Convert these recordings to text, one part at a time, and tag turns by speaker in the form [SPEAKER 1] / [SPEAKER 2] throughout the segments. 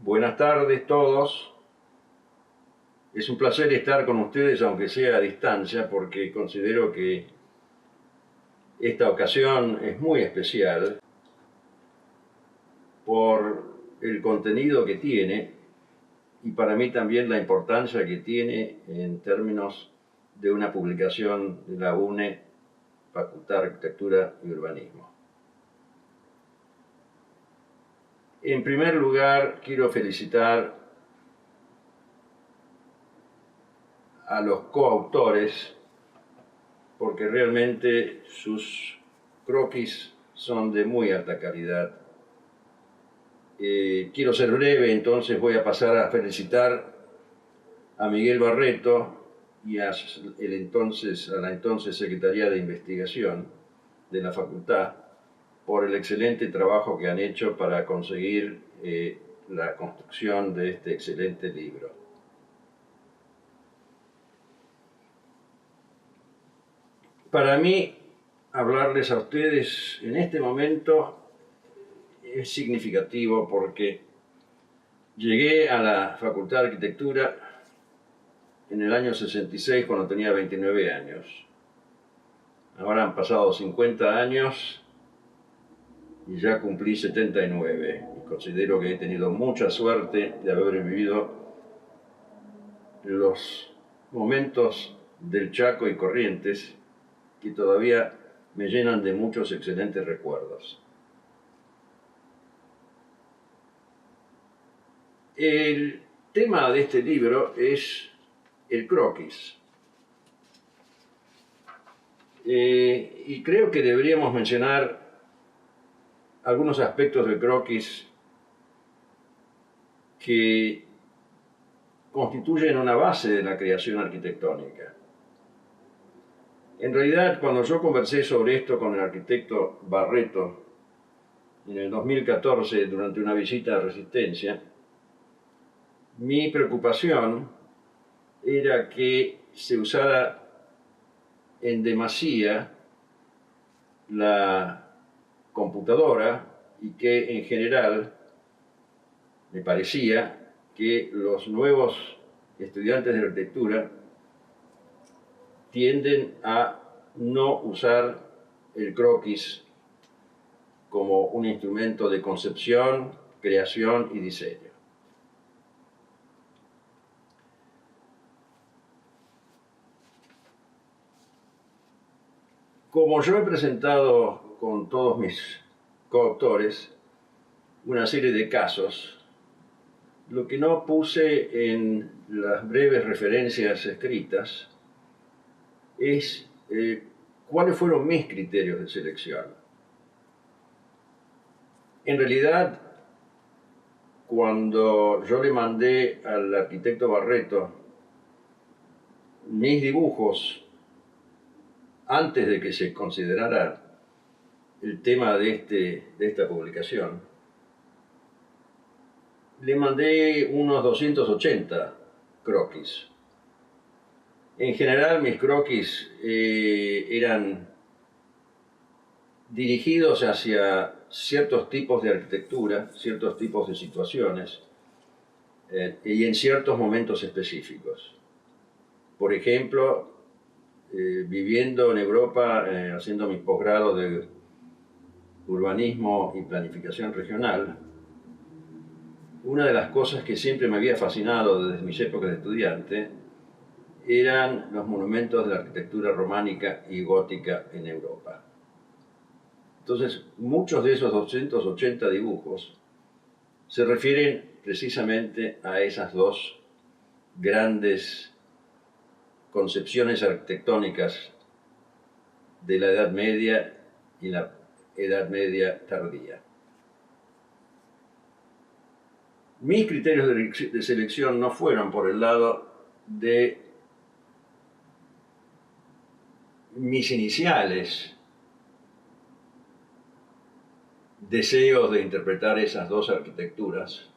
[SPEAKER 1] Buenas tardes todos. Es un placer estar con ustedes, aunque sea a distancia, porque considero que esta ocasión es muy especial por el contenido que tiene y para mí también la importancia que tiene en términos de una publicación de la UNE, Facultad de Arquitectura y Urbanismo. En primer lugar, quiero felicitar a los coautores porque realmente sus croquis son de muy alta calidad. Quiero ser breve, entonces voy a pasar a felicitar a Miguel Barreto y a la entonces Secretaría de Investigación de la Facultad por el excelente trabajo que han hecho para conseguir la construcción de este excelente libro. Para mí, hablarles a ustedes en este momento es significativo porque llegué a la Facultad de Arquitectura en el año 66 cuando tenía 29 años. Ahora han pasado 50 años y ya cumplí 79. Y considero que he tenido mucha suerte de haber vivido los momentos del Chaco y Corrientes que todavía me llenan de muchos excelentes recuerdos. El tema de este libro es el croquis. Y creo que deberíamos mencionar algunos aspectos del croquis que constituyen una base de la creación arquitectónica. En realidad, cuando yo conversé sobre esto con el arquitecto Barreto en el 2014 durante una visita a Resistencia, mi preocupación era que se usara en demasía la computadora y que en general me parecía que los nuevos estudiantes de arquitectura tienden a no usar el croquis como un instrumento de concepción, creación y diseño. Como yo he presentado con todos mis coautores una serie de casos, lo que no puse en las breves referencias escritas es cuáles fueron mis criterios de selección. En realidad, cuando yo le mandé al arquitecto Barreto mis dibujos antes de que se considerara el tema de esta publicación, le mandé unos 280 croquis. En general, mis croquis eran dirigidos hacia ciertos tipos de arquitectura, ciertos tipos de situaciones y en ciertos momentos específicos. Por ejemplo, viviendo en Europa, haciendo mi posgrado de urbanismo y planificación regional, una de las cosas que siempre me había fascinado desde mis épocas de estudiante eran los monumentos de la arquitectura románica y gótica en Europa. Entonces, muchos de esos 280 dibujos se refieren precisamente a esas dos grandes concepciones arquitectónicas de la Edad Media y la Edad Media tardía. Mis criterios de selección no fueron por el lado de mis iniciales deseos de interpretar esas dos arquitecturas,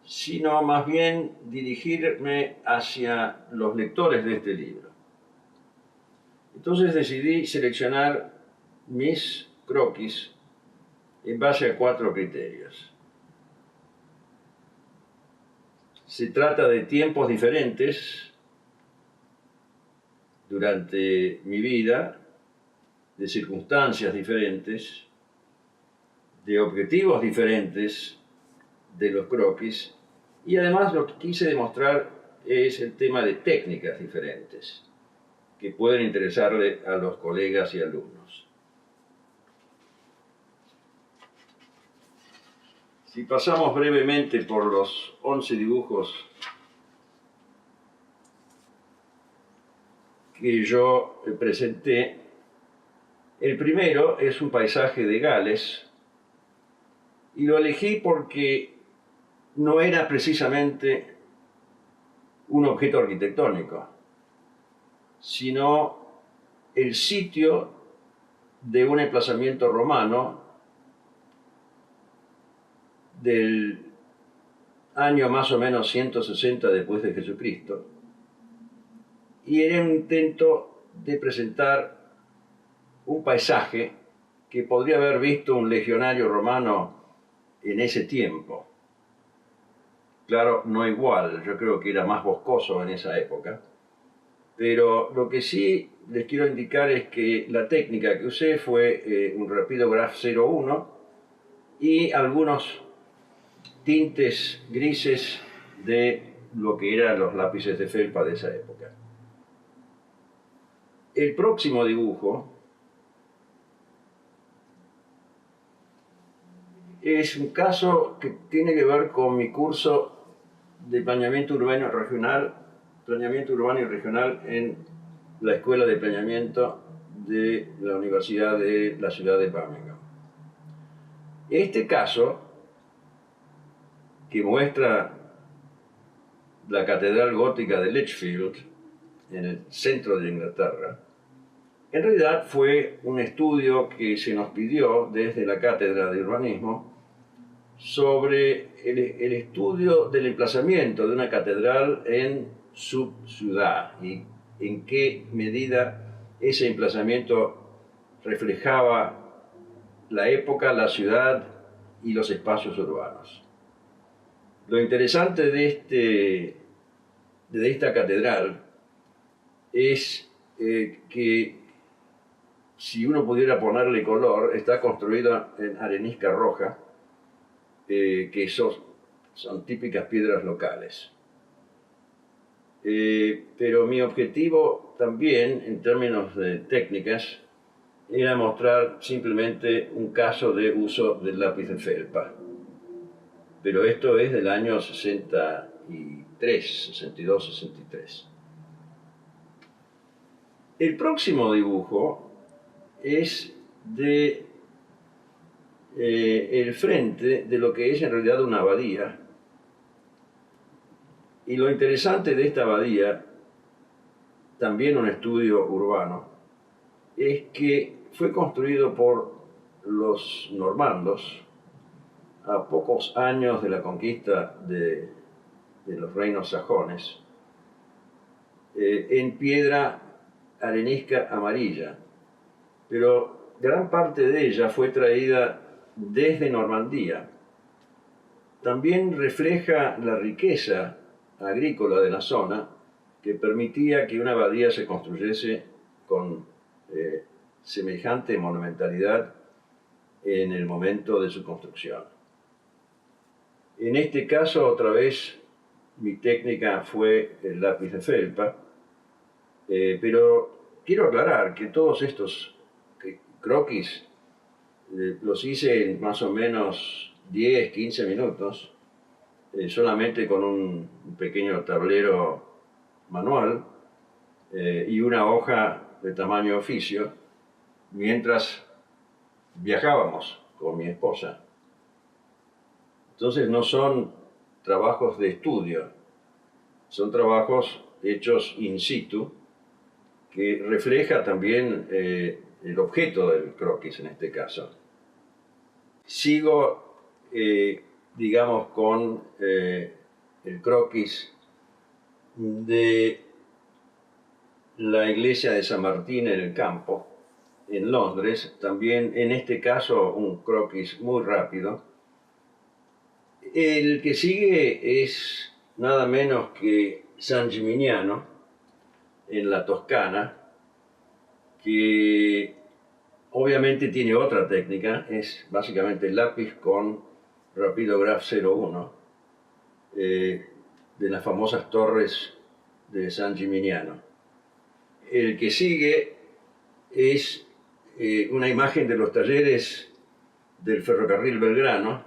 [SPEAKER 1] sino más bien dirigirme hacia los lectores de este libro. Entonces decidí seleccionar mis croquis en base a 4 criterios. Se trata de tiempos diferentes durante mi vida, de circunstancias diferentes, de objetivos diferentes de los croquis, y además lo que quise demostrar es el tema de técnicas diferentes que pueden interesarle a los colegas y alumnos. Si pasamos brevemente por los 11 dibujos que yo presenté, el primero es un paisaje de Gales, y lo elegí porque no era precisamente un objeto arquitectónico, sino el sitio de un emplazamiento romano del año más o menos 160 después de Jesucristo, y era un intento de presentar un paisaje que podría haber visto un legionario romano en ese tiempo. Claro, no igual, yo creo que era más boscoso en esa época, pero lo que sí les quiero indicar es que la técnica que usé fue un Rapidograph 01 y algunos tintes grises de lo que eran los lápices de felpa de esa época. El próximo dibujo es un caso que tiene que ver con mi curso de planeamiento urbano y regional en la Escuela de Planeamiento de la Universidad de la Ciudad de Birmingham. Este caso, que muestra la Catedral Gótica de Lichfield en el centro de Inglaterra, en realidad fue un estudio que se nos pidió desde la Cátedra de Urbanismo sobre el estudio del emplazamiento de una catedral en su ciudad y en qué medida ese emplazamiento reflejaba la época, la ciudad y los espacios urbanos. Lo interesante de esta catedral es que si uno pudiera ponerle color, está construida en arenisca roja, que son típicas piedras locales. Pero mi objetivo también, en términos de técnicas, era mostrar simplemente un caso de uso del lápiz de felpa. Pero esto es del año 62, 63. El próximo dibujo es de el frente de lo que es en realidad una abadía. Y lo interesante de esta abadía, también un estudio urbano, es que fue construido por los normandos a pocos años de la conquista de los reinos sajones, en piedra arenisca amarilla, pero gran parte de ella fue traída desde Normandía. También refleja la riqueza agrícola de la zona, que permitía que una abadía se construyese con semejante monumentalidad en el momento de su construcción. En este caso, otra vez, mi técnica fue el lápiz de felpa, pero quiero aclarar que todos estos croquis los hice en más o menos 10, 15 minutos, solamente con un pequeño tablero manual y una hoja de tamaño oficio, mientras viajábamos con mi esposa. Entonces no son trabajos de estudio, son trabajos hechos in situ, que refleja también el objeto del croquis en este caso. Sigo, digamos, con el croquis de la iglesia de San Martín en el Campo, en Londres, también en este caso un croquis muy rápido. El que sigue es nada menos que San Gimignano, en la Toscana, que obviamente tiene otra técnica, es básicamente lápiz con Rapidograph 01, de las famosas torres de San Gimignano. El que sigue es una imagen de los talleres del ferrocarril Belgrano,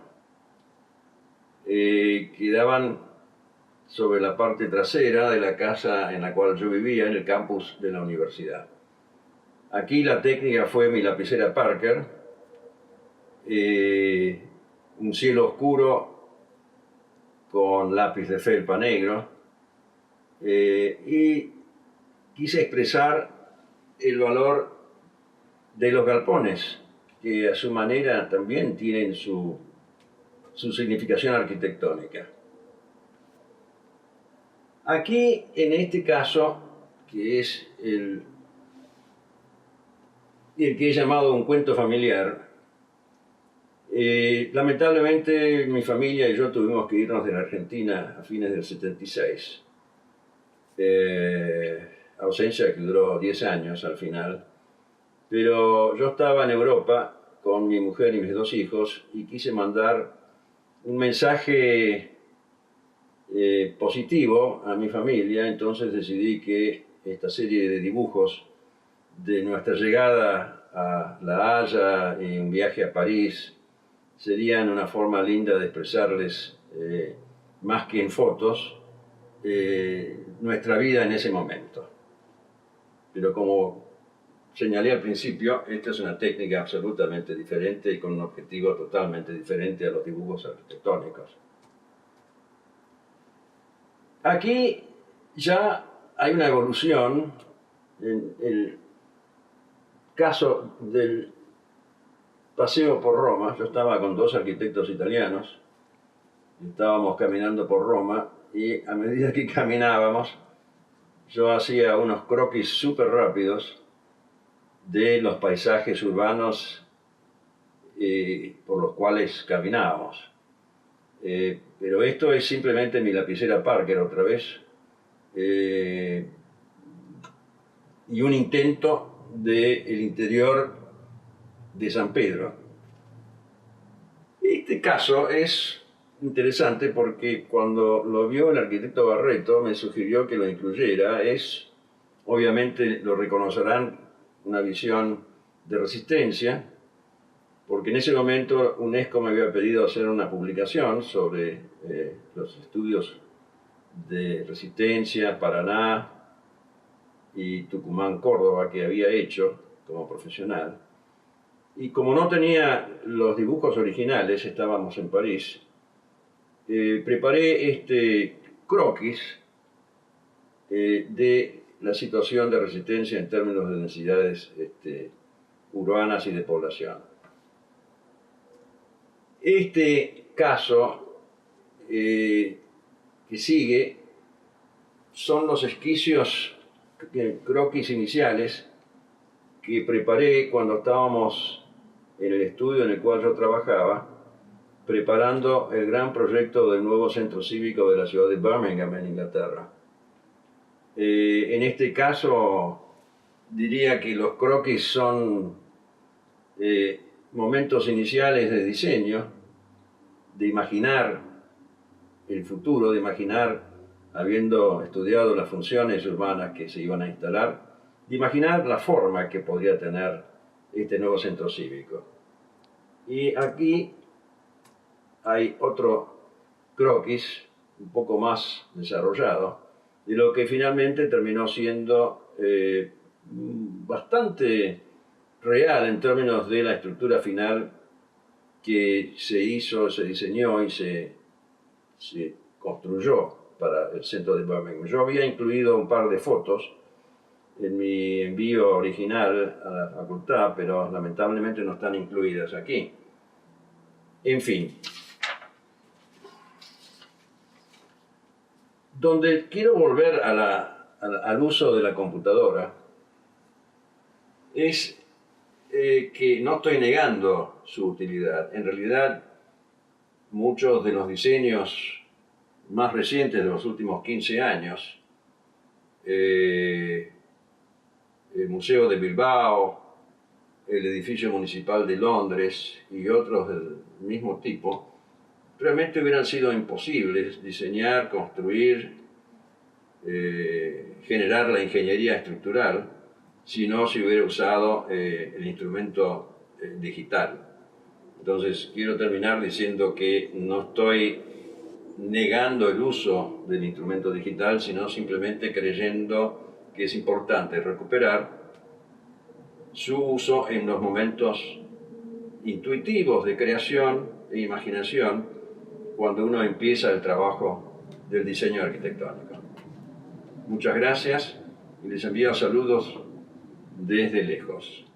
[SPEAKER 1] que daban sobre la parte trasera de la casa en la cual yo vivía, en el campus de la universidad. Aquí la técnica fue mi lapicera Parker, un cielo oscuro con lápiz de felpa negro, y quise expresar el valor de los galpones, que a su manera también tienen su significación arquitectónica. Aquí, en este caso, que es el que he llamado un cuento familiar, lamentablemente mi familia y yo tuvimos que irnos de la Argentina a fines del 76. Ausencia que duró 10 años al final. Pero yo estaba en Europa con mi mujer y mis 2 hijos y quise mandar un mensaje positivo a mi familia. Entonces decidí que esta serie de dibujos de nuestra llegada a La Haya y un viaje a París serían una forma linda de expresarles, más que en fotos, nuestra vida en ese momento. Pero como señalé al principio, esta es una técnica absolutamente diferente y con un objetivo totalmente diferente a los dibujos arquitectónicos. Aquí ya hay una evolución. En el caso del paseo por Roma, yo estaba con 2 arquitectos italianos, estábamos caminando por Roma y a medida que caminábamos yo hacía unos croquis súper rápidos de los paisajes urbanos por los cuales caminábamos. Pero esto es simplemente mi lapicera Parker otra vez, y un intento del interior de San Pedro. Este caso es interesante porque cuando lo vio el arquitecto Barreto me sugirió que lo incluyera. Es, obviamente lo reconocerán, una visión de resistencia, porque en ese momento UNESCO me había pedido hacer una publicación sobre los estudios de resistencia, Paraná y Tucumán, Córdoba, que había hecho como profesional. Y como no tenía los dibujos originales, estábamos en París, preparé este croquis de la situación de resistencia en términos de densidades urbanas y de población. Este caso que sigue son los esquicios, croquis iniciales que preparé cuando estábamos en el estudio en el cual yo trabajaba, preparando el gran proyecto del nuevo centro cívico de la ciudad de Birmingham, en Inglaterra. En este caso, diría que los croquis son momentos iniciales de diseño, de imaginar el futuro, de imaginar, habiendo estudiado las funciones urbanas que se iban a instalar, de imaginar la forma que podría tener este nuevo centro cívico. Y aquí hay otro croquis un poco más desarrollado de lo que finalmente terminó siendo bastante real en términos de la estructura final que se hizo, se diseñó y se construyó para el centro de Birmingham. Yo había incluido un par de fotos en mi envío original a la facultad, pero lamentablemente no están incluidas aquí. En fin, donde quiero volver al uso de la computadora es que no estoy negando su utilidad. En realidad, muchos de los diseños más recientes de los últimos 15 años, el Museo de Bilbao, el edificio municipal de Londres y otros del mismo tipo, realmente hubieran sido imposibles diseñar, construir, generar la ingeniería estructural si no se hubiera usado el instrumento digital. Entonces, quiero terminar diciendo que no estoy negando el uso del instrumento digital, sino simplemente creyendo que es importante recuperar su uso en los momentos intuitivos de creación e imaginación cuando uno empieza el trabajo del diseño arquitectónico. Muchas gracias y les envío saludos desde lejos.